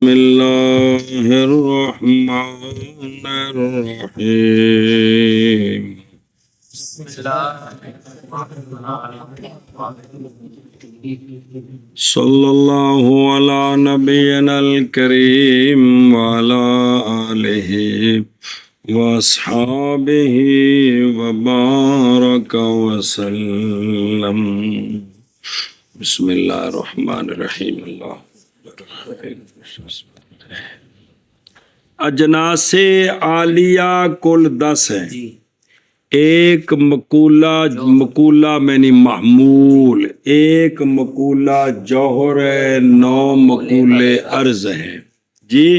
بسم الله الرحمن الرحيم صلى الله على نبينا الكريم وعلى آله وأصحابه وبارك وسلم بسم الله الرحمن الرحيم اللہ اجناس عالیہ کل 10 ہیں. ایک مقولہ یعنی محمول، ایک مقولہ جوہر ہے، 9 مقولے عرض ہیں. جی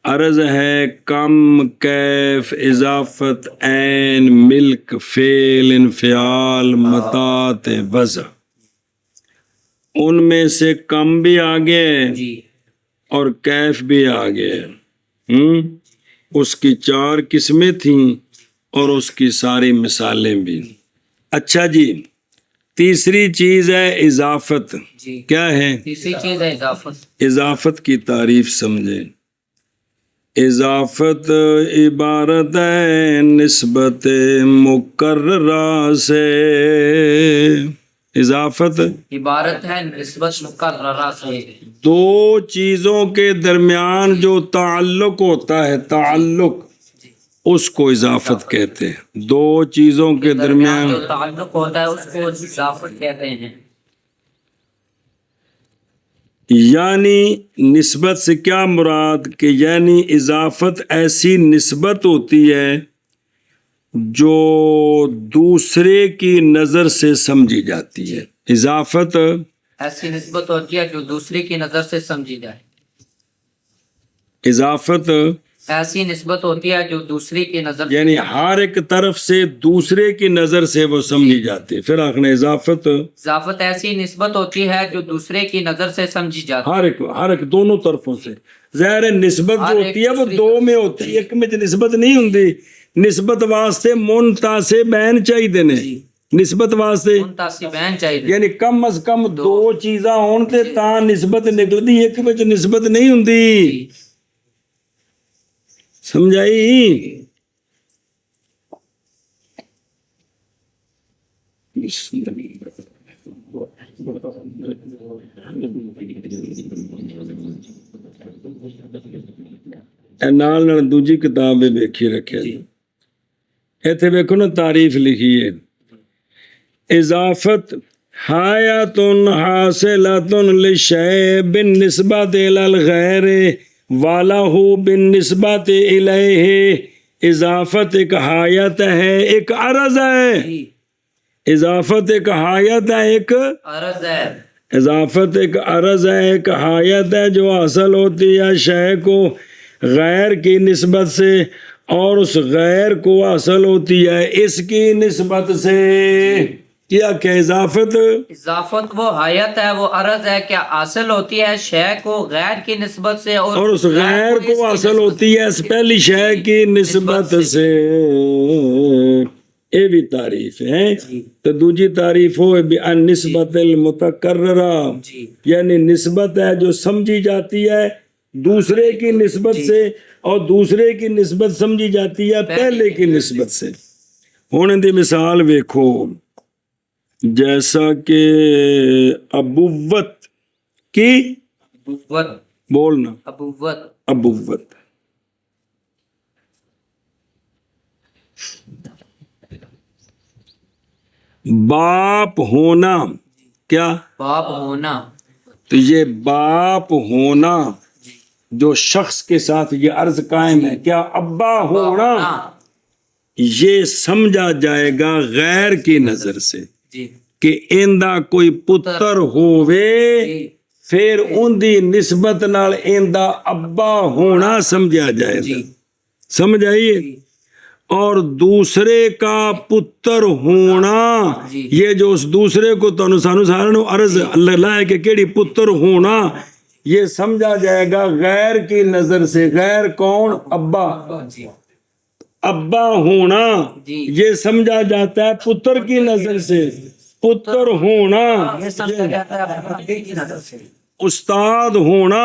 عرض ہے کم، کیف، اضافت، عین، ملک، فعل، انفعال، متاعت، وضع. ان میں سے کم بھی آگے اور کیف بھی آگے. اس کی 4 قسمیں تھیں اور اس کی ساری مثالیں بھی. اچھا جی، تیسری چیز ہے اضافت. کیا ہے؟ تیسری چیز ہے اضافت. اضافت کی تعریف سمجھیں. اضافت عبارت ہے نسبت مقررہ سے. اضافت عبارت ہے نسبت مقررہ سے. 2 چیزوں کے درمیان جو تعلق ہوتا ہے، تعلق، اس کو اضافت کہتے ہیں. 2 چیزوں کے درمیان جو تعلق ہوتا ہے اس کو اضافت کہتے ہیں. یعنی نسبت سے کیا مراد کہ یعنی اضافت ایسی نسبت ہوتی ہے جو دوسرے کی نظر سے سمجھی جاتی ہے. اضافت ایسی نسبت ہوتی ہے جو دوسرے کی نظر سے سمجھی جائے. اضافت ایسی نسبت ہوتی ہے جو دوسرے کی نظر یعنی ہر ایک طرف سے دوسرے کی نظر سے وہ سمجھی جاتی ہے. پھر آخر اضافت ایسی نسبت ہوتی ہے جو دوسرے کی نظر سے سمجھی جاتی ہے. ہر ایک دونوں طرفوں سے. ظاہر ہے نسبت جو ہوتی ہے وہ 2 میں ہوتی ہے، ایک میں نسبت نہیں ہوتی. نسبت واسطے منتاسبین چاہیے دینے. نسبت واسطے منتاسبین چاہیے، یعنی کم از کم 2 چیزاں ہون تے تاں نسبت نکلدی، ایک میں نسبت نہیں ہوندی. سمجھائی؟ نال دوجی کتاب ویکھی رکھے. ایتھے ویکھو نا تعریف لکھی ہے. اضافت حایت حاصلۃ للشیء بالنسبۃ الی الغیر والہ بالنسبۃ الیہ. اضافت ایک حایت ہے، ایک عرض ہے. اضافت ایک حایت ہے، ایک عرض ہے. اضافت ایک عرض ہے، ایک حایت ہے جو حاصل ہوتی ہے شے کو غیر کی نسبت سے، اور اس غیر کو حاصل ہوتی ہے اس کی نسبت سے. کیا کہ اضافت وہ حایت ہے، وہ عرض ہے کہ حاصل ہوتی ہے شے کو غیر کی نسبت سے، اور اس غیر کو حاصل ہوتی ہے اس پہلی شے کی نسبت سے. یہ بھی تعریف ہے. تو دوجی تعریف ہو نسبت المتکررہ، یعنی نسبت ہے جو سمجھی جاتی ہے دوسرے کی نسبت سے، اور دوسرے کی نسبت سمجھی جاتی ہے پہلے کی نسبت سے. ہونے دی مثال ویکھو، جیسا کہ ابوت کی بولنا، ابوت باپ ہونا. کیا؟ باپ ہونا. تو یہ باپ ہونا جو شخص کے ساتھ یہ عرض قائم ہے، کیا ابا ہونا، یہ سمجھا جائے گا غیر کی نظر سے کہ ایندہ کوئی پتر ہووے، پھر ان دی نسبت نال ایندہ ابا ہونا سمجھا جائے گا. سمجھ آئیے؟ اور دوسرے کا پتر ہونا، یہ جو اس دوسرے کو سانو سارے عرض اللہ لائے کہ کیڑی پتر ہونا، یہ سمجھا جائے گا غیر کی نظر سے. غیر کون؟ ابا. ابا ہونا یہ سمجھا جاتا ہے پتر کی نظر سے. پتر ہونا، استاد ہونا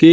ਕੀ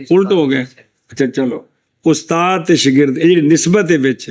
ਉਲਟ ਹੋ ਗਿਆ। ਅੱਛਾ ਚਲੋ, ਉਸਤਾਦ ਤੇ ਸ਼ਾਗਿਰਦ ਇਹ ਜਿਹੜੀ ਨਿਸਬਤ ਹੈ ਵਿੱਚ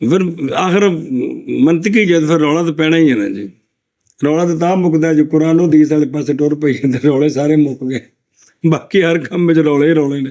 ਫਿਰ ਆਖਰ ਮੰਤਕੀ ਜਦ ਫਿਰ ਰੌਲਾ ਤਾਂ ਪੈਣਾ ਹੀ ਹੈ ਨਾ ਜੀ। ਰੌਲਾ ਤਾਂ ਮੁੱਕਦਾ ਜੇ ਕੁਰਾਨ ਨੂੰ ਹਦੀਸ ਵਾਲੇ ਪਾਸੇ ਟੁਰ ਪਈ ਜਾਂਦੇ, ਰੌਲੇ ਸਾਰੇ ਮੁੱਕ ਗਏ। ਬਾਕੀ ਹਰ ਕੰਮ ਵਿੱਚ ਰੌਲੇ ਹੀ ਰੌਲੇ ਨੇ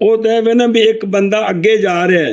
ਉਹ ਤਾਂ ਨਾ ਵੀ ਇੱਕ ਬੰਦਾ ਅੱਗੇ ਜਾ ਰਿਹਾ ਹੈ,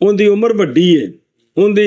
ਉਹਦੀ ਉਮਰ ਵੱਡੀ ਹੈ, ਉਹਦੀ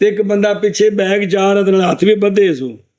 ਤੇ ਇੱਕ ਬੰਦਾ ਪਿੱਛੇ ਬੈਗ ਜਾ ਰਿਹਾ ਤੇ ਨਾਲ ਹੱਥ ਵੀ ਬੱਧੇ ਸੋ।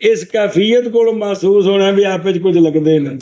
ਇਸ ਕੈਫੀਅਤ ਕੋਲ ਮਹਿਸੂਸ ਹੋਣਾ ਵੀ ਆਪਸ ਵਿੱਚ ਕੁਝ ਲੱਗਦੇ ਨੇ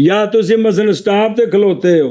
ਜਾਂ ਤੁਸੀਂ ਮਸਲ ਸਟਾਪ ਤੇ ਖਲੋਤੇ ਹੋ,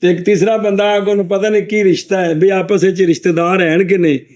ਤੇ ਇੱਕ ਤੀਸਰਾ ਬੰਦਾ ਆ ਉਹਨੂੰ ਪਤਾ ਨਹੀਂ ਕੀ ਰਿਸ਼ਤਾ ਹੈ ਵੀ ਆਪਸ ਵਿੱਚ ਰਿਸ਼ਤੇਦਾਰ ਹਨ ਕਿ ਨਹੀਂ।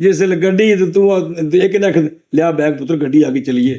ਜਿਸ ਵੇਲੇ ਗੱਡੀ ਤੇ ਤੂੰ ਇੱਕ ਨੇ ਲਿਆ ਬੈਗ ਪੁੱਤਰ ਗੱਡੀ ਆ ਕੇ ਚਲੀਏ,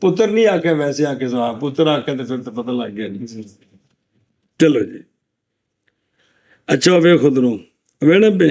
ਪੁੱਤਰ ਨਹੀਂ ਆਖਿਆ ਵੈਸੇ ਆਕੇ ਸਵਾ ਪੁੱਤਰ ਆਖਿਆ ਤੇ ਫਿਰ ਤਾਂ ਪਤਾ ਲੱਗ ਗਿਆ ਜੀ। ਚਲੋ ਜੀ। ਅੱਛਾ ਵੇ ਖੁਦਰੋਂ ਵੇਣਾ ਪੇ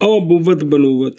ਉਹ ਬੁਵਤ ਬਨੂਵਤ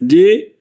ਜੀ।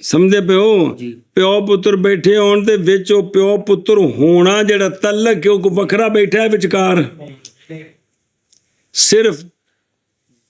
ਸਮਝਦੇ ਪਿਓ ਜੀ ਪਿਓ ਪੁੱਤਰ ਬੈਠੇ ਹੋਣ ਤੇ ਵਿੱਚ ਉਹ ਪਿਓ ਪੁੱਤਰ ਹੋਣਾ ਜਿਹੜਾ ਤਲਕ ਉਹ ਕੋ ਵੱਖਰਾ ਬੈਠਾ ਹੈ ਵਿਚਕਾਰ ਸਿਰਫ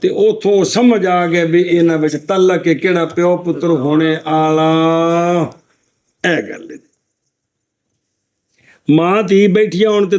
ਤੇ ਉਥੋਂ ਸਮਝ ਆ ਗਿਆ ਵੀ ਇਹਨਾਂ ਵਿੱਚ ਤਲਕ ਹੈ ਕਿਹੜਾ ਪਿਓ ਪੁੱਤਰ ਹੋਣੇ ਆਲਾ ਇਹ ਗੱਲ ਹੈ ਮਾਂ ਧੀ ਬੈਠੀ ਹੋਣ ਤੇ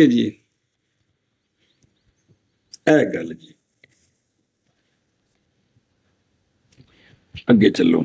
ਹੈ ਜੀ ਇਹ ਗੱਲ ਜੀ ਅੱਗੇ ਚੱਲੋ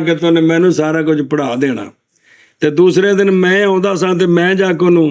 ਕੇ ਤੇ ਉਹਨੇ ਮੈਨੂੰ ਸਾਰਾ ਕੁਝ ਪੜ੍ਹਾ ਦੇਣਾ ਤੇ ਦੂਸਰੇ ਦਿਨ ਮੈਂ ਆਉਂਦਾ ਸਾਂ ਤੇ ਮੈਂ ਜਾ ਕੇ ਉਹਨੂੰ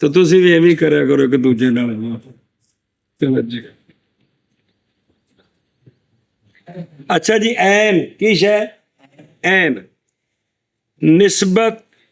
ਤੇ ਤੁਸੀਂ ਵੀ ਐਵੇਂ ਹੀ ਕਰਿਆ ਕਰੋ ਇੱਕ ਦੂਜੇ ਨਾਲ ਤੇ ਵੱਜੇ ਅੱਛਾ ਜੀ ਐਨ ਕੀ ਸ਼ੈ ਐਨ ਨਿਸਬਤ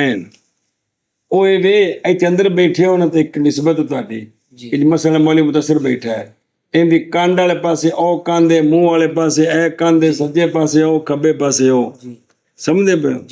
ਐਨ ਉਹ ਇਹ ਵੇ ਇੱਥੇ ਅੰਦਰ ਬੈਠੇ ਹੋਣ ਤੇ ਇੱਕ ਨਿਸਬਤ ਤੁਹਾਡੀ ਜੀ ਕਿ ਮਸਲਾ ਮੌਲੀ ਮੁਤਸਰ ਬੈਠਾ ਹੈ ਇਹਦੀ ਕੰਧ ਵਾਲੇ ਪਾਸੇ ਉਹ ਕੰਧ ਦੇ ਮੂੰਹ ਵਾਲੇ ਪਾਸੇ ਇਹ ਕੰਧ ਦੇ ਸੱਜੇ ਪਾਸੇ ਉਹ ਖੱਬੇ ਪਾਸੇ ਉਹ ਜੀ ਸਮਝਦੇ ਪਏ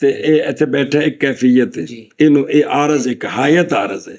ਤੇ ਇਹ ਇੱਥੇ ਬੈਠਾ ਇੱਕ ਕੈਫੀਅਤ ਹੈ ਜੀ। ਇਹਨੂੰ ਇਹ ਆਰਜ਼ ਇੱਕ ਹਾਇਤ ਆਰਜ਼ ਹੈ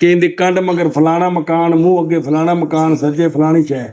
ਕਿ ਇਹਦੀ ਕੰਧ ਮਗਰ ਫਲਾਣਾ ਮਕਾਨ ਮੂੰਹ ਅੱਗੇ ਫਲਾਣਾ ਮਕਾਨ ਸੱਜੇ ਫਲਾਣੀ ਸ਼ੈ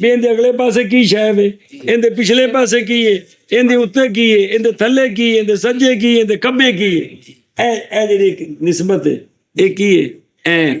ਵੀ ਇਹਦੇ ਅਗਲੇ ਪਾਸੇ ਕੀ ਸ਼ੈ ਵੇ ਇਹਦੇ ਪਿਛਲੇ ਪਾਸੇ ਕੀ ਹੈ ਇਹਦੇ ਉੱਤੇ ਕੀ ਹੈ ਇਹਦੇ ਥੱਲੇ ਕੀ ਹੈ ਇਹਦੇ ਸੱਜੇ ਕੀ ਹੈ ਇਹਦੇ ਖੱਬੇ ਕੀ ਹੈ ਇਹ ਜਿਹੜੀ ਨਿਸਬਤ ਹੈ ਇਹ ਕੀ ਹੈ ਐਨ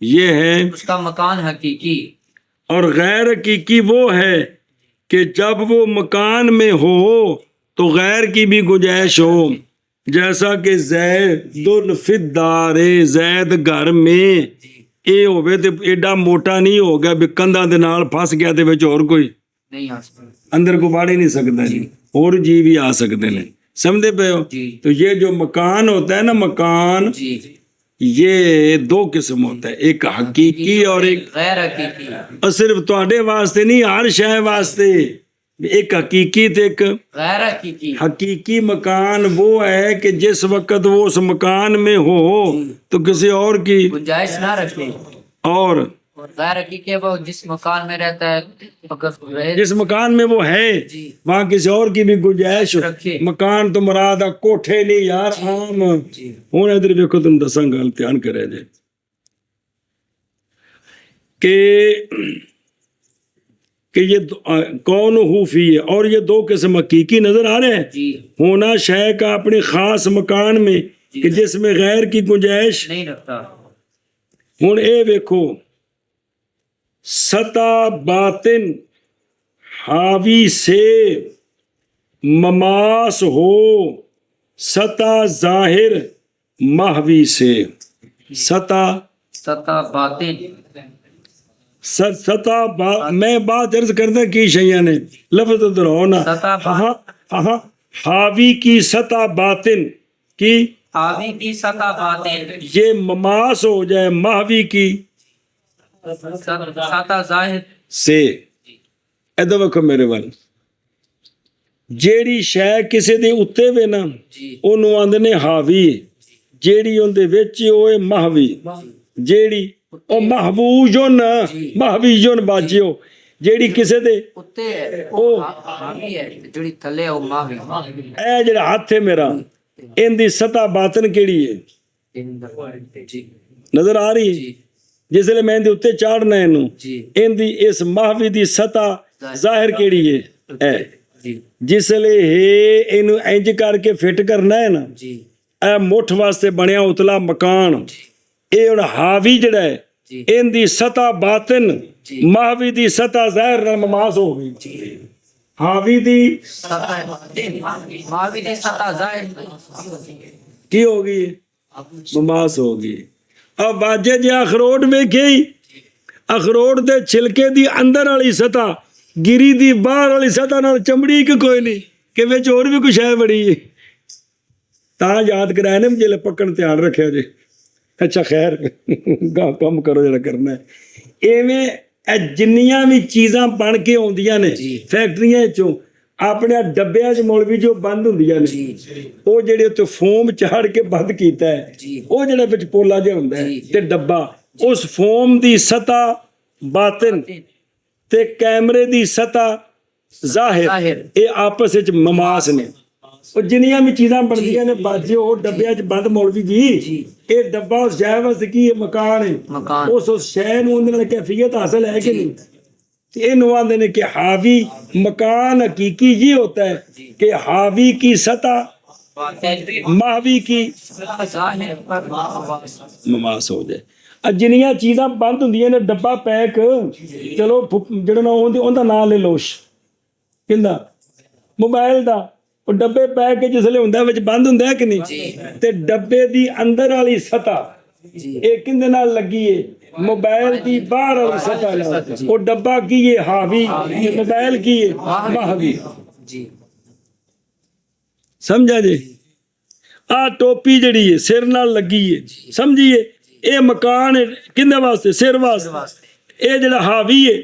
یہ ہے. اس کا مکان حقیقی. اور غیر حقیقی وہ ہے کہ جب وہ مکان میں ہو تو غیر کی بھی گنجائش ہو. جیسا کہ زید فی الدار، زید گھر میں یہ ہوئے تے ایڈا موٹا نہیں ہو گیا بھی کندھاں دے نال پھس گیا تے وچ اور کوئی نہیں آ سکتا. اندر کو باڑ ہی نہیں سکتا ہے. اور جی بھی آ سکتے ہیں. سمجھے پے ہو؟ جی تو یہ جو مکان ہوتا ہے نا، مکان جی یہ دو قسم ہوتا ہے، ایک حقیقی اور ایک غیر حقیقی. اور صرف تواڈے واسطے نہیں، ہر شے واسطے. ایک حقیقی تے ایک غیر حقیقی. حقیقی مکان وہ ہے کہ جس وقت وہ اس مکان میں ہو تو کسی اور کی گنجائش نہ رکھے. اور اور غیر حقیقی وہ جس مکان میں رہتا ہے اگر رہے جس مکان میں وہ ہے جی وہاں کسی اور کی بھی گنجائش ہو. رکھے. مکان تو مراد ہے کوٹھے نہیں یار، عام. جی ہوں ادھر ویکھو تم دساں گل دھیان کرے جے کہ یہ کون حوفی ہے. اور یہ دو قسم حقیقی نظر آ رہے ہیں. جی ہونا شے کا اپنے خاص مکان میں کہ جس میں غیر کی گنجائش. نہیں رکھتا. ہوں اے ویکھو، سطح باطن حاوی سے مماس ہو، سطح ظاہر محوی سے. سطح باطن. میں بات عرض کرتا کی شیئں نے لفظ دہراؤ نا. سطح ہاں حاوی کی سطح باطن کی حاوی کی سطح باطن. یہ مماس ہو جائے محوی کی سطح ظاہر سے. ادھر ویکھو میرے وال، جیڑی شے کسی دے اُتے وے نا جی ਉਹਨੂੰ ਆਂਦੇ ਨੇ ਹਾਵੀ. ਜਿਹੜੀ ਉਹਦੇ ਵਿੱਚ ਉਹ ਹੈ ਮਹਵੀ. ਜਿਹੜੀ ਉਹ ਮਹਵੂਜਨ ਮਹਵੀਜਨ ਬਾਜਿਓ ਜਿਹੜੀ ਕਿਸੇ ਦੇ ਉੱਤੇ ਹੈ ਉਹ ਹਾਵੀ ਹੈ, ਜਿਹੜੀ ਥੱਲੇ ਹੈ ਉਹ ਮਾਵੀ. ਇਹ ਜਿਹੜਾ ਹੱਥ ਹੈ ਮੇਰਾ ਇਹਦੀ ਸਤਾ ਬਾਤਨ ਕਿਹੜੀ ਹੈ ਜੀ ਨਜ਼ਰ ਆ ਰਹੀ ਹੈ. ਜੀ ਜਿਸ ਵੇਲੇ ਮੈਂ ਇਹਦੇ ਉੱਤੇ ਚਾੜਨਾ ਇਹਨੂੰ, ਜੀ ਇਹਦੀ ਇਸ ਮਹਵੀ ਦੀ ਸਤਾ ਜ਼ਾਹਿਰ ਕਿਹੜੀ ਹੈ ਇਹ. ਜੀ ਜਿਸ ਵੇਲੇ ਇਹਨੂੰ ਇੰਜ ਕਰਕੇ ਫਿੱਟ ਕਰਨਾ ਹੈ ਨਾ, ਜੀ ਇਹ ਮੁੱਠ ਵਾਸਤੇ ਬਣਿਆ ਉਤਲਾ ਮਕਾਨ, ਇਹ ਹੁਣ ਹਾਵੀ ਜਿਹੜਾ ਹੈ ਜੀ ਇਹਦੀ ਸਤਾ ਬਾਤਨ ਜੀ ਮਾਹਵੀ ਦੀ ਸਤਾ ਜ਼ਾਹਿਰ ਨਾਲ ਮਮਾਸ ਹੋ ਗਈ. ਹਾਵੀ ਦੀ ਸਤਹ ਮਾਵੀ ਦੀ ਸਤਹ ਜ਼ਾਹਿਰ ਕੀ ਹੋ ਗਈ? ਮਮਾਸ ਹੋ ਗਈ. ਆ ਬਾਜੇ ਜੇ ਅਖਰੋਟ ਵੇਖੇ ਹੀ, ਅਖਰੋਟ ਦੇ ਛਿਲਕੇ ਦੀ ਅੰਦਰ ਵਾਲੀ ਸਤਾ ਗਿਰੀ ਦੀ ਬਾਹਰ ਵਾਲੀ ਸਤਾ ਨਾਲ ਚਮੜੀ ਕਿ ਕੋਈ ਨਹੀਂ, ਕਿ ਵਿੱਚ ਹੋਰ ਵੀ ਕੁਛ ਹੈ ਬੜੀ ਹੈ. ਤਾਂ ਯਾਦ ਕਰਾਇਆ ਨੇ ਜਿਹੜੇ ਪੱਕਣ ਧਿਆਨ ਰੱਖਿਆ ਜੇ. ਅੱਛਾ ਖੈਰ ਗਾ ਕੰਮ ਕਰੋ ਜਿਹੜਾ ਕਰਨਾ ਹੈ. ਐਵੇਂ ਇਹ ਜਿੰਨੀਆਂ ਵੀ ਚੀਜ਼ਾਂ ਬਣ ਕੇ ਆਉਂਦੀਆਂ ਨੇ ਫੈਕਟਰੀਆਂ ਚੋਂ, ਆਪਣੇ ਡੱਬਿਆਂ 'ਚ ਮੌਲਵੀ ਜੋ ਬੰਦ ਹੁੰਦੀਆਂ ਨੇ, ਉਹ ਜਿਹੜੇ ਉੱਤੇ ਫੋਮ ਚਾੜ ਕੇ ਬੰਦ ਕੀਤਾ ਹੈ, ਉਹ ਜਿਹੜਾ ਵਿੱਚ ਪੋਲਾ ਜਿਹਾ ਹੁੰਦਾ ਹੈ ਤੇ ਡੱਬਾ, ਉਸ ਫੋਮ ਦੀ ਸਤਾ ਬਾਤਨ ਤੇ ਕੈਮਰੇ ਦੀ ਸਤਾ ਜ਼ਾਹਿਰ, ਇਹ ਆਪਸ ਵਿੱਚ ਮਮਾਸ ਨੇ. ਉਹ ਜਿੰਨੀਆਂ ਵੀ ਚੀਜ਼ਾਂ ਬਣਦੀਆਂ ਨੇ ਬਾਜੇ ਉਹ ਡੱਬਿਆਂ 'ਚ ਬੰਦ ਮੌਲਵੀ ਜੀ. ਇਹ ਡੱਬਾ ਉਸ ਸ਼ੈ ਵਾਸਤੇ ਕੀ ਹੈ? ਮਕਾਨ ਹੈ. ਉਸ ਸ਼ੈ ਨੂੰ ਉਹਦੇ ਨਾਲ ਕੈਫੀਅਤ ਹਾਸਲ ਹੈ ਕਿ ਨਹੀਂ? ਤੇ ਇਹਨੂੰ ਆਂਦੇ ਨੇ ਕਿ ਹਾਵੀ ਮਕਾਨ ਹਕੀਕੀ ਇਹ ਹੋਤਾ ਹੈ ਕਿ ਹਾਵੀ ਕੀ ਸਤਹ ਮਾਹਵੀ ਕੀ ਮਮਾਸ ਹੋ ਜਾਏ. ਜਿੰਨੀਆਂ ਚੀਜ਼ਾਂ ਬੰਦ ਹੁੰਦੀਆਂ ਨੇ ਡੱਬਾ ਪੈਕ, ਚਲੋ ਜਿਹੜਾ ਨਾ ਉਹਦਾ ਨਾਂ ਲੈ ਲਓ, ਕਿੰਦਾ ਮੋਬਾਈਲ ਦਾ ਉਹ ਡੱਬੇ ਪੈਕ ਜਿਸ ਵੇਲੇ ਹੁੰਦਾ ਵਿੱਚ ਬੰਦ ਹੁੰਦਾ ਕਿ ਨਹੀਂ, ਤੇ ਡੱਬੇ ਦੀ ਅੰਦਰ ਵਾਲੀ ਸਤਹ ਇਹ ਕਿੰਦੇ ਨਾਲ ਲੱਗੀ ਏ? ਮੋਬਾਈਲ ਦੀ ਬਾਹਰ ਵਾਲੀ ਸਤਹ ਨਾਲ. ਉਹ ਡੱਬਾ ਕੀ ਏ? ਹਾਵੀ. ਮੋਬਾਈਲ ਕੀ ਏ? ਮਾਹਵੀ. ਸਮਝਾ ਜੀ? ਆ ਟੋਪੀ ਜਿਹੜੀ ਏ ਸਿਰ ਨਾਲ ਲੱਗੀ ਏ, ਸਮਝੀਏ? ਇਹ ਮਕਾਨ ਕਿੰਦੇ ਵਾਸਤੇ? ਸਿਰ ਵਾਸਤੇ. ਇਹ ਜਿਹੜਾ ਹਾਵੀ ਏ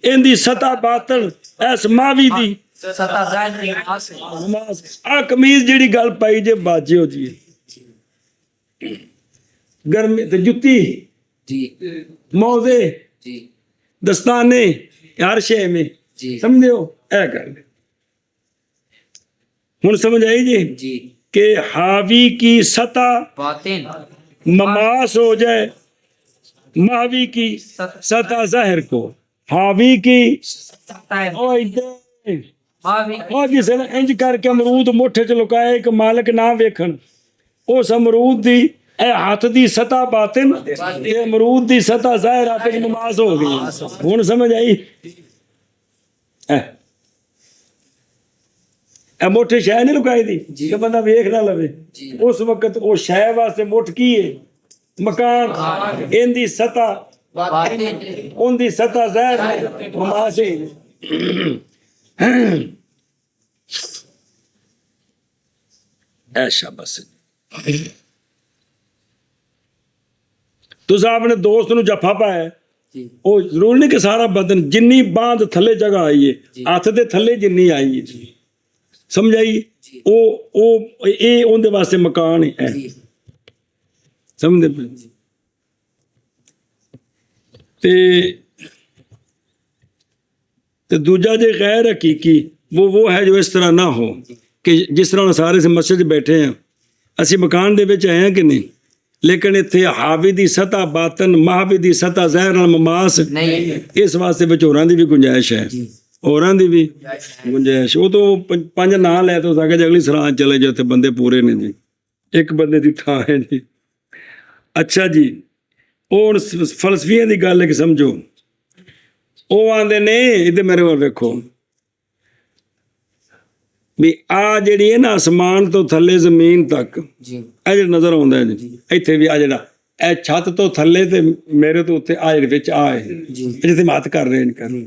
ਇਹਦੀ ਸਤਹ ਬਾਤਨ ਐਸ ਮਾਹਵੀ ਦੀ ਸਤਹ ਜ਼ਾਹਿਰ. ਆ ਕਮੀਜ਼ ਜਿਹੜੀ ਗੱਲ ਪਾਈ ਜੇ ਬਾਜੇ ਹੋ ਜੀ, ਗਰਮੀ ਤੇ ਜੁੱਤੀ ਜੀ, ਮੌਜ਼ੇ ਜੀ, ਦਸਤਾਨੇ, ਹਰ ਸ਼ੈ ਮੇ ਜੀ, ਸਮਝਦੇ ਹੋ? ਇਹ ਗੱਲ ਹੁਣ ਸਮਝ ਆਈ ਜੀ ਕਿ ਹਾਵੀ ਕੀ ਸਤਹ باطن مماس ہو جائے ماوی کی سطح ظاہر کو. حاوی کی جس نے انج کر کے امرود مٹھے چ لکائے کہ مالک نہ ویکھن, اس امرود دی اے ہاتھ دی سطح باطن تے امرود دی سطح ظاہر آپ کی نماز ہو گئی. ہن سمجھ آئی؟ اے موٹے شے نہیں لکائی دی کہ بندہ ویکھ نہ لوے. اس وقت وہ شے واسطے مٹھ کی ہے مکان ان دی سطح ان دی سطح ظاہر نماز ہے. ایشا بس تو آپ نے دوست نو جفا پایا وہ ضرور نہیں کہ سارا بدن جنی باندھ تھلے جگہ آئی ہے ہاتھ دے تھلے جنی آئی ہے سمجھ آئی اون دے واسطے مکان ہے سمجھ تے دوجا جے غیر حقیقی وہ ہے جو اس طرح نہ ہو کہ جس طرح سارے سے مسجد بیٹھے ہیں اسی مکان دے وچ ہیں کہ نہیں لیکن اتنے حاوی دی سطح باطن محوی دی سطح ظاہر نال مماس اس واسطے وچ ہوراں دی بھی گنجائش ہے ہوراں دی بھی گنجائش. وہ تو 5 نام لے تو سکے جی اگلی سراہ چلے جو تے بندے پورے نے جی ایک بندے دی تھاں ہے جی. اچھا جی اور فلسفیاں دی گل ہے کہ سمجھو وہ آندے نے ادھر میرے کو ویکھو بھی آ جڑی ہے نا آسمان تو تھلے زمین تک اے جڑا نظر آਉਂدا ہے جی ایتھے بھی آ جڑا اے چھت تو تھلے تے میرے تو اتنے آ جڑے وچ آ ہے جتھے مات کر رہے ہیں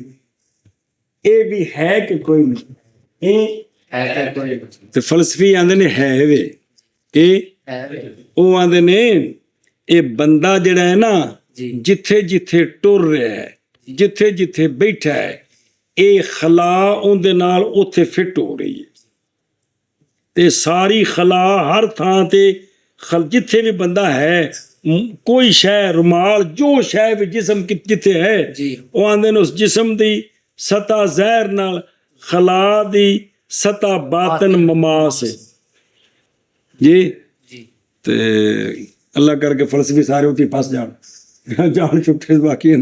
اے بھی ہے کہ کوئی نہیں تے فلسفی آندے نے ہے وے اے او آندے نے اے بندہ جڑا ہے نا جتھے جتھے ٹر رہا ہے جتھے جتھے بیٹھا ہے اے خلا اون دے نال اوتھے فٹ ہو رہی ہے تے ساری خلا ہر تھاں تے جتھے بھی بندہ ہے کوئی شے رومال جو شے بھی جسم جتھے ہے وہ آندے نے اس جسم دی سطح ظاہر نال خلا دی سطح باطن مماس ہے جی. تے اللہ کر کے فلسفی سارے اتنی پھنس جان چھٹے باقی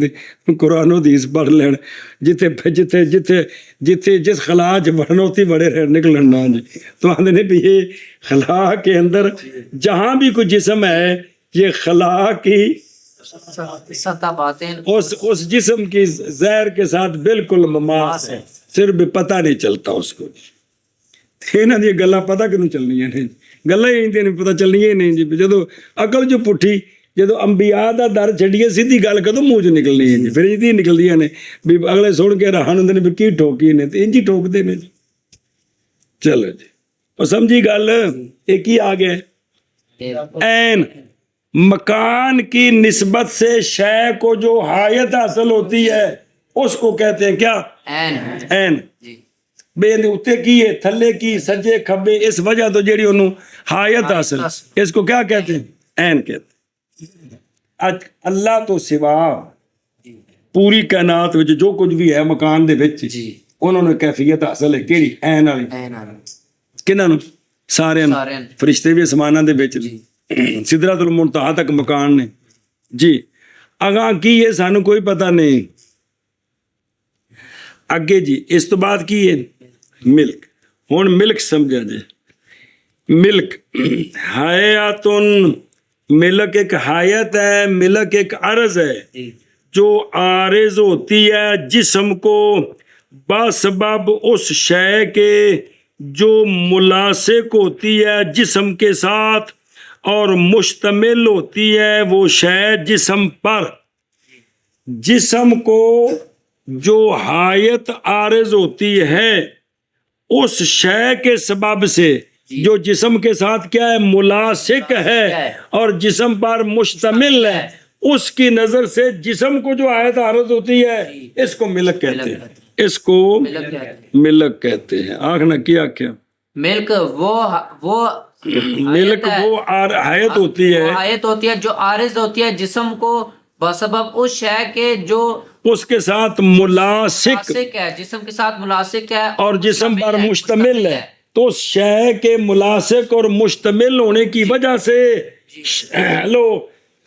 قرآن و حدیث پڑھ لین جتھے جتھے جتھے جتھے جس خلا چ بڑھنا اتنی بڑے نکلن نہ جی. تو آدھے نے بھی یہ خلا کے اندر جہاں بھی کوئی جسم ہے یہ خلا کی سطح باطن اس جسم کی زہر کے ساتھ بالکل مماس ہے صرف پتہ نہیں چلتا اس کو. انہاں دی گلاں پتہ کیوں چلنیاں نے گلاں ہی نہیں پتہ چلنیاں نہیں جی. جدو عقل جو پٹھی جدو انبیاء دا در چھڈیے سیدھی گل کدوں منہ چ نکلنی ہے جی پھر یہ نکلدیاں نے بھی اگلے سن کے رہن ہوندے نے بھی کی ٹھوکی نے تے انج ہی ٹھوکدے نے جی. چلو جی اور سمجھی گل یہ کی آ گیا عین مکان کی نسبت سے شے کو جو حایت حاصل ہوتی ہے اس کو کہتے ہیں کیا عین. بے اتنے کی ہے تھلے کی سجے کھبے اس وجہ تو جیڑی انہوں حایت حاصل اس کو کیا کہتے ہیں عین کہتے ہیں. اللہ تو سوا پوری کائنات وچ جو کچھ بھی ہے مکان دے وچ انہوں نے کیفیت حاصل ہے کیڑی عین والی کنہاں نوں سارے فرشتے بھی اسماناں دے وچ سدرۃ المنتہا تک مکان نے جی. اگاں کی ہے سانوں کوئی پتہ نہیں. اگے جی اس تو بعد کی ہے ملک. ہن ملک سمجھا جی ملک حیاتن ملک ایک حیات ہے ملک ایک عرض ہے جو عارض ہوتی ہے جسم کو باسباب اس شے کے جو ملاصق ہوتی ہے جسم کے ساتھ اور مشتمل ہوتی ہے وہ شے جسم پر. جسم کو جو حایت عارض ہوتی ہے اس شے کے سبب سے جو جسم کے ساتھ کیا ہے ملاصق ہے اور جسم پر مشتمل ہے اس کی نظر سے جسم کو جو حایت عارض ہوتی ہے اس کو ملک کہتے ہیں. اس کو ملک کہتے ہیں. آخنا کیا کیا ملک وہ ملک وہ حایت ہوتی ہے حایت ہوتی ہے جو عارض ہوتی ہے جسم کو بسبب اس شے کے جو اس کے ساتھ ملاصق ہے جسم کے ساتھ ملاصق ہے اور جسم پر مشتمل ہے. تو اس شے کے ملاصق اور مشتمل ہونے کی وجہ سے لو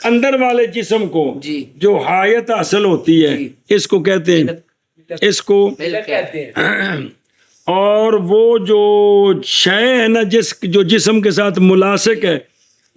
اندر والے جسم کو جو حایت حاصل ہوتی ہے اس کو کہتے ہیں اس کو اور وہ جو شے ہے نا جو جسم کے ساتھ ملاصق ہے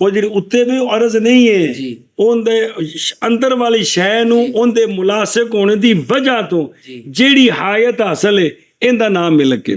ਉਹ ਜਿਹੜੀ ਉੱਤੇ ਵੀ ਅਰਜ਼ ਨਹੀਂ ਹੈ, ਜੀ। ਉਹਦੇ ਅੰਦਰ ਵਾਲੀ ਸ਼ੈ ਨੂੰ ਉਹਦੇ ਮੁਲਾਸਿਕ ਹੋਣੇ ਦੀ ਵਜ੍ਹਾ ਤੋਂ ਜਿਹੜੀ ਹਾਇਤ ਹਾਸਲ ਹੈ, ਇਹਦਾ ਨਾਮ ਮਿਲਕ ਹੈ।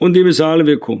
ਉਹਦੀ ਮਿਸਾਲ ਵੇਖੋ,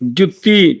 ਜੁੱਤੀ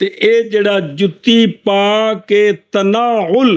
ਤੇ ਇਹ ਜਿਹੜਾ ਜੁੱਤੀ ਪਾ ਕੇ ਤਨਾਉਲ,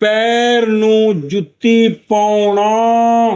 ਪੈਰ ਨੂੰ ਜੁੱਤੀ ਪਾਉਣਾ,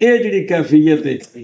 ਇਹ ਜਿਹੜੀ ਕੈਫੀਅਤ ਹੈ,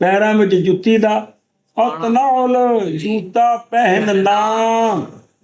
ਪੈਰਾਂ ਵਿੱਚ ਜੁੱਤੀ ਦਾ, ਔਰ ਤਨਾਉਲ ਜੁੱਤਾ ਪਹਿਨਣਾ।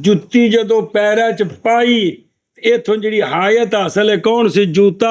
ਜੁੱਤੀ ਜਦੋਂ ਪੈਰਾਂ 'ਚ ਪਾਈ, ਇਥੋਂ ਜਿਹੜੀ ਹਾਇਤ ਹਾਸਲ ਹੈ, ਕੌਣ ਸੀ? ਜੂਤਾ।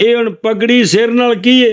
ਇਹ ਹੁਣ ਪਗੜੀ ਸਿਰ ਨਾਲ ਕੀ ਹੈ?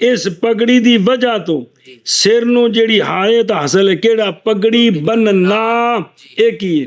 ਇਸ ਪਗੜੀ ਦੀ ਵਜ੍ਹਾ ਤੋਂ ਸਿਰ ਨੂੰ ਜਿਹੜੀ ਹਾਇਤ ਹਾਸਲ ਹੈ, ਕਿਹੜਾ? ਪਗੜੀ ਬੰਨਣਾ। ਇਹ ਕੀ ਹੈ?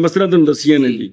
ਮਸਲਾ ਤੁਹਾਨੂੰ ਦੱਸਿਆ ਨੇ ਜੀ।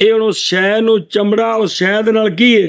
ਇਹ ਹੁਣ ਉਸ ਸ਼ੈ ਨੂੰ ਚਮੜਾ, ਉਸ ਸ਼ੈ ਦੇ ਨਾਲ ਕੀ ਹੈ?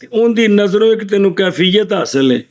ਤੇ ਉਹਦੀ ਨਜ਼ਰੋਂ ਇੱਕ ਤੈਨੂੰ ਕੈਫੀਅਤ ਹਾਸਲ ਹੈ।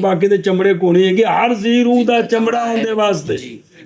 ਬਾਕੀ ਦੇ ਚਮੜੇ ਕੋਣੀ ਹੈ ਕਿ ਹਰ ਜ਼ੀਰੂ ਦਾ ਚਮੜਾ ਉਹਦੇ ਵਾਸਤੇ,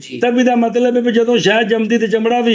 ਜੀ। ਤਬੀ ਦਾ ਮਤਲਬ ਹੈ ਵੀ ਜਦੋਂ ਸ਼ਾਇਦ ਜੰਮਦੀ ਤੇ ਚਮੜਾ ਵੀ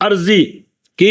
ਅਰਜ਼ੀ ਕੀ?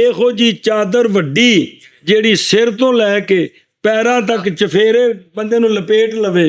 ਇਹੋ ਜੀ ਚਾਦਰ ਵੱਡੀ ਜਿਹੜੀ ਸਿਰ ਤੋਂ ਲੈ ਕੇ ਪੈਰਾਂ ਤੱਕ ਚਫੇਰੇ ਬੰਦੇ ਨੂੰ ਲਪੇਟ ਲਵੇ।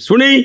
ਸੁਣੀ?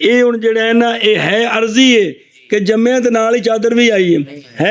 ਇਹ ਹੁਣ ਜਿਹੜਾ ਹੈ ਨਾ, ਇਹ ਹੈ ਅਰਜ਼ੀ ਹੈ ਕਿ ਜੰਮਿਆ ਦੇ ਨਾਲ ਹੀ ਚਾਦਰ ਵੀ ਆਈ ਹੈ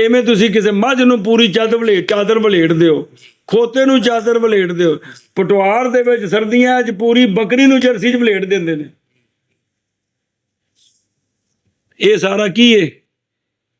ਐਵੇਂ ਤੁਸੀਂ ਕਿਸੇ ਮੱਝ ਨੂੰ ਪੂਰੀ ਚਾਦਰ ਵਲੇਟ ਦਿਓ, ਖੋਤੇ ਨੂੰ ਚਾਦਰ ਵਲੇਟ ਦਿਓ, ਪਟਵਾਰ ਦੇ ਵਿੱਚ ਸਰਦੀਆਂ 'ਚ ਪੂਰੀ ਬੱਕਰੀ ਨੂੰ ਜਰਸੀ 'ਚ ਵਲੇਟ ਦਿੰਦੇ ਨੇ। ਇਹ ਸਾਰਾ ਕੀ ਹੈ?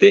ਤੇ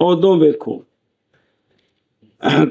ਉਦੋਂ ਵੇਖੋ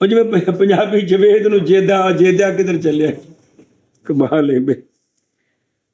ਉਹ ਜਿਵੇਂ ਪੰਜਾਬੀ ਜਵੇਦ ਨੂੰ ਜੇਦਾ ਜੇਦਾ ਕਿਧਰ ਚੱਲਿਆ ਕਮਾਲ ਹੈ ਬੇ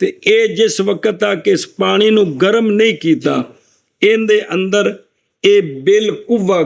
ਤੇ ਇਹ ਜਿਸ ਵਕਤ ਤੱਕ ਇਸ ਪਾਣੀ ਨੂੰ ਗਰਮ ਨਹੀਂ ਕੀਤਾ ਇਹਦੇ ਅੰਦਰ ਇਹ ਬਿਲਕੁਵਾ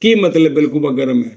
ਕੀ ਮਤਲਬ ਬਿਲਕੁਵਾ ਗਰਮ ਹੈ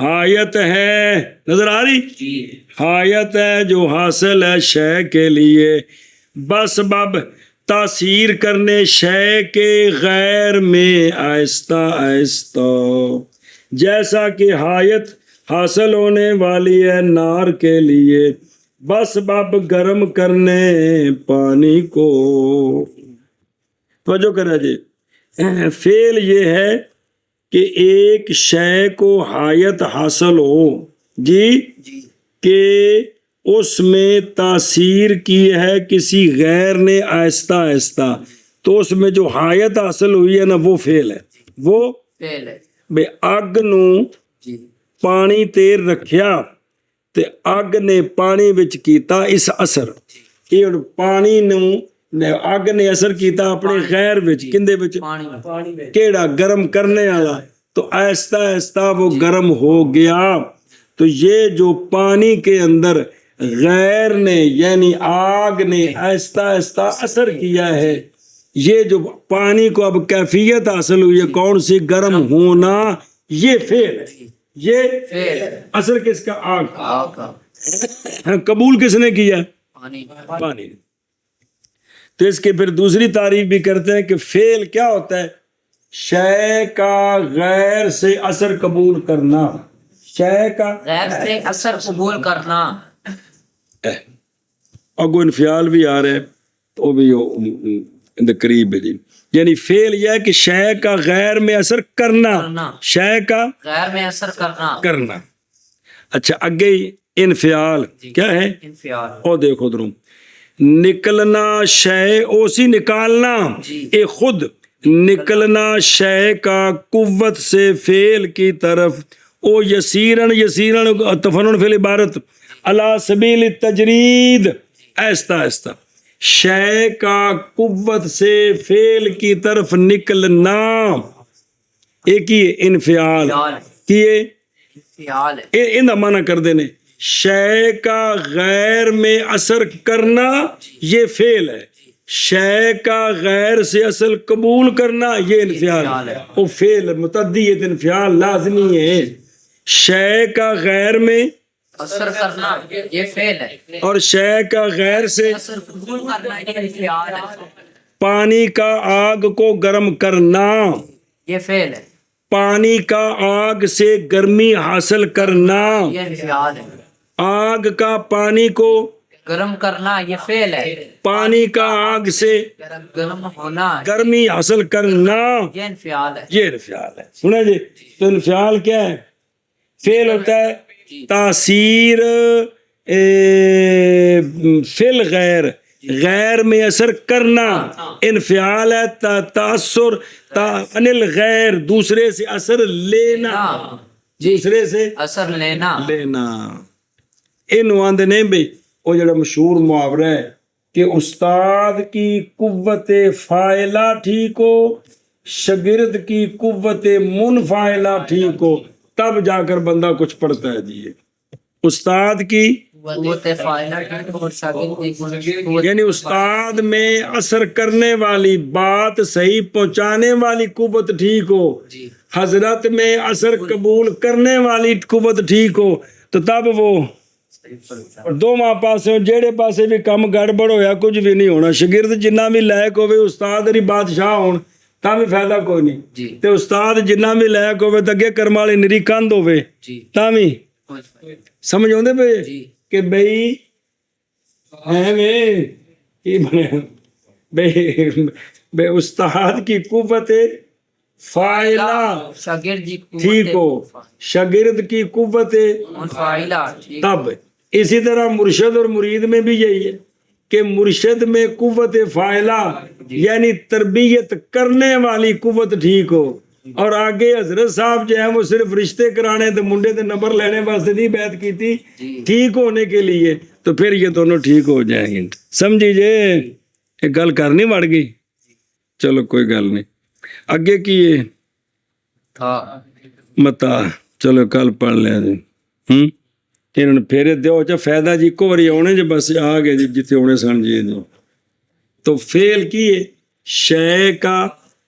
حایت ہے، نظر آ رہی؟ جی حایت ہے جو حاصل ہے شے کے لیے بسبب تاثیر کرنے شے کے غیر میں آہستہ آہستہ، جیسا کہ حایت حاصل ہونے والی ہے نار کے لیے بسبب گرم کرنے پانی کو۔ توجہ کریں جی، فعل یہ ہے کہ ایک شے کو حایت حاصل ہو جی جی کہ اس میں تاثیر کی ہے کسی غیر نے آہستہ آہستہ، تو اس میں جو حایت حاصل ہوئی ہے نا وہ فعل ہے، وہ فعل ہے بے اگ نو جی پانی تیر رکھیا تے اگ نے پانی وچ کیتا اس اثر، یہ ہن پانی نو اگ نے اثر کیتا اپنے غیر وچ، کندے وچ؟ پانی میں کیڑا؟ گرم کرنے والا، تو آہستہ آہستہ وہ گرم ہو گیا۔ تو یہ جو پانی کے اندر غیر نے یعنی آگ نے آہستہ آہستہ اثر کیا ہے، یہ جو پانی کو اب کیفیت حاصل ہوئی ہے کون سی؟ گرم ہونا، یہ فعل ہے، یہ فعل ہے اثر کس کا؟ آگ آگ کا کا۔ قبول کس نے کیا؟ پانی پانی نے۔ تو اس کی پھر دوسری تعریف بھی کرتے ہیں کہ فعل کیا ہوتا ہے؟ شے کا غیر سے اثر قبول کرنا، شے کا غیر سے اثر قبول کرنا۔ اگو انفعال بھی آ رہا ہے تو وہ بھی اندر قریب ہے جی، یعنی فعل یہ ہے کہ شے کا غیر میں اثر کرنا، کرنا، شے کا غیر میں اثر کرنا۔ کرنا۔ اچھا اگے انفعال کیا ہے؟ انفعال او دیکھو دروں نکلنا شے اوسی نکالنا، جی اے خود نکلنا شے کا قوت سے فعل کی طرف، او یسیرن یسیرن تفنن فعل عبارت علی سبیل التجرید، آہستہ آہستہ شے کا قوت سے فعل کی طرف نکلنا، ایک ہی انفعال کیے انفعال ہے ان معنی کر دینے، شے کا غیر میں اثر کرنا یہ فعل ہے، شے کا غیر سے اثر قبول کرنا یہ انفعال ہے، وہ فعل متعدیت انفعال لازمی ہے، شے کا غیر میں اثر کرنا یہ فعل ہے، اور شے کا غیر سے اثر قبول کرنا یہ انفعال ہے، پانی کا آگ کو گرم کرنا، یہ فعل ہے، پانی کا آگ سے گرمی حاصل کرنا، یہ انفعال ہے، آگ کا پانی کو گرم کرنا یہ فعل ہے، پانی کا آگ سے گرم ہونا گرمی حاصل کرنا یہ انفعال ہے۔ یہ انفعال ہے۔ سنا جی، تو انفعال کیا ہے؟ فعل ہوتا ہے تاثیر فعل غیر، غیر میں اثر کرنا، انفعال ہے تاثر انل غیر، دوسرے سے اثر لینا، دوسرے سے اثر لینا، لینا۔ اینو آندے نے بھئی وہ جڑا مشہور محاورہ ہے کہ استاد کی قوت فاعلہ ٹھیک ہو شاگرد کی قوت منفعلہ ٹھیک ہو تب جا کر بندہ کچھ پڑھتا ہے جی۔ استاد کی قوت فاعلہ اور شاگرد کی قوت، یعنی استاد میں اثر کرنے والی بات صحیح پہنچانے والی قوت ٹھیک ہو، جی حضرت میں اثر قبول کرنے والی قوت ٹھیک ہو، تو تب وہ دو ماں پاسے جیڑے پاسے بھی کم گڑبڑ ہویا کچھ بھی نہیں ہونا، شاگرد جنہ بھی لائق ہوئے استاد ری بادشاہ ہون تا بھی فائدہ کوئی نہیں، جی تے استاد جنہ بھی لائق ہوئے تے اگے کرم والی نری کند ہوئے جی تا بھی سمجھ آندے پے جی کہ بھئی ایویں کی بنے بے استاد کی قوت فاعلہ شاگرد کی قوت ٹھیک ہو شاگرد کی قوت منفعلہ ٹھیک، تب اسی طرح مرشد اور مرید میں بھی یہی ہے کہ مرشد میں قوت فاعلہ یعنی تربیت کرنے والی قوت ٹھیک ہو، اور آگے حضرت صاحب جو ہیں وہ صرف رشتے کرانے تے منڈے تے نمبر لینے واسطے نہیں بیعت کی تھی، ٹھیک ہونے کے لیے، تو پھر یہ دونوں ٹھیک ہو جائیں گے۔ سمجھی جے ایک گل کرنی پڑ گئی، چلو کوئی گل نہیں، اگے کیے تھا متا چلو کل پڑھ لیا جی، انہوں نے پھیرے دیو چا فائدہ جی کو وری آنے جی بس آ گئے جی جتنے ہونے سن جی۔ تو فعل کیے شے کا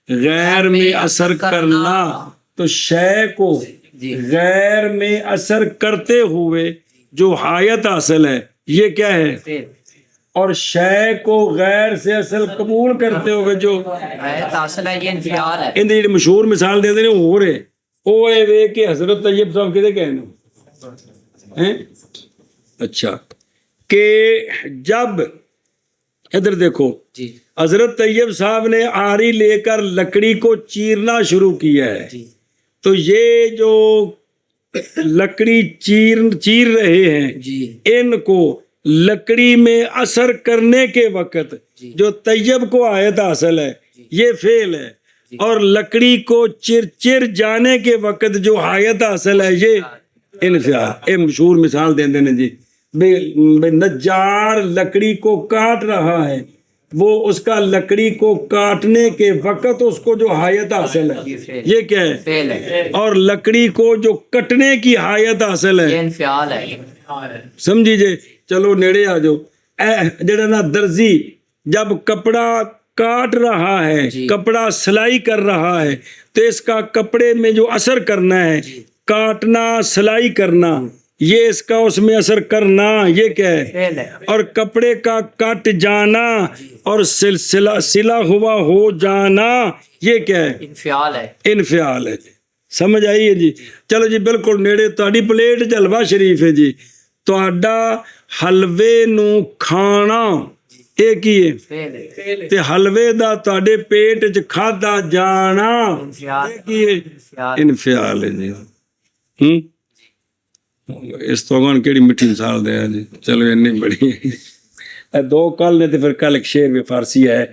غیر میں اثر کرنا، تو شے کو جی غیر میں اثر کرتے ہوئے جو حایت حاصل ہے یہ کیا ہے؟ فعل اور شے کو غیر سے اصل قبول کرتے ہوئے جو آیت حاصل ہے یہ انفعال ہے ان دی جڑی مشہور مثال دے دے نے ہو رہے وہ اے وے کہ حضرت طیب صاحب کدے کہنے ہیں اچھا کہ جب ادھر دیکھو جی حضرت طیب صاحب نے آری لے کر لکڑی کو چیرنا شروع کیا ہے جی تو یہ جو لکڑی چیر رہے ہیں جی ان کو لکڑی میں اثر کرنے کے وقت جی جو طیب کو آیت حاصل ہے یہ فعل ہے جی اور لکڑی کو چر جانے کے وقت جو آیت حاصل ہے یہ انفعال یہ مشہور مثال دیں دینے جی بے نجار لکڑی کو کاٹ رہا ہے وہ اس کا لکڑی کو کاٹنے کے وقت اس کو جو حایت حاصل ہے یہ کیا ہے فعل ہے اور لکڑی کو جو کٹنے کی حایت حاصل یہ ہے انفعال ہے سمجھی جے چلو نیڑے آ جاؤ جڑا نا درزی جب کپڑا کاٹ رہا ہے جی کپڑا سلائی کر رہا ہے تو اس کا کپڑے میں جو اثر کرنا ہے کاٹنا سلائی کرنا یہ اس کا اس میں اثر کرنا یہ کیا ہے فعل ہے اور کپڑے کا کٹ جانا اور سلا ہوا ہو جانا یہ کیا ہے انفعال ہے انفعال ہے جی سمجھ آئی ہے جی چلو جی بالکل نیڑے تہاڈی پلیٹ چ حلوہ شریف ہے جی تہاڈا حلوے نو کھانا یہ کی ہے فعل ہے تے حلوے دا تہاڈے پیٹ چ کھادا جانا انفعال یہ کی ہے انفعال انفعال ہے جی اس تو اگن کیڑی میٹھی مثال دیا جی چلو اینی بڑی دو کل نے تے پھر کل ایک شعر بھی فارسی ہے